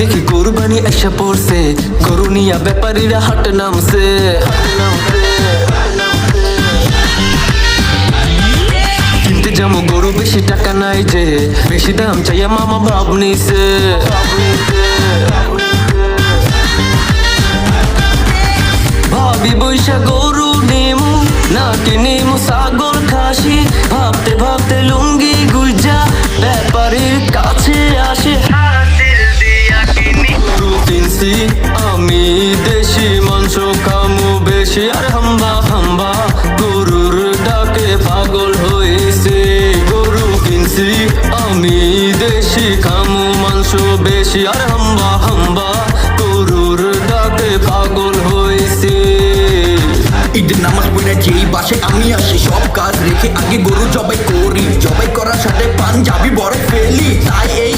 দেখি কোরবানি এসে পড়ছে, গরু নিয়া ব্যাপারীরা হাট নামছে। কিনতে যাবো গরু বেশি টাকা নাই যে, বেশি দাম চাইয়া মামা ভাব নিছে। ভাবি বৈশা গরু নিমু নাকি নিমু ছাগল খাসি, ভাবতে ভাবতে লুঙ্গি গুইজা ব্যাপারীর কাছে আসে। গরু কিনছি আমি দেশি, মাংস খামু বেশি, আর হাম্বা হাম্বা গরুর ডাকে পাগল হয়েছে। গরু কিনছি আমি দেশি, খামু মাংস বেশি, আর হাম্বা হাম্বা গরুর ডাকে পাগল হয়েছে। ঈদের নামাজ পড়ে যেই বাসে আমি আসি, সব কাজ রেখে আগে গরু জবাই করি। জবাই করার সাথে পাঞ্জাবি বড় ফেলি, তাই এই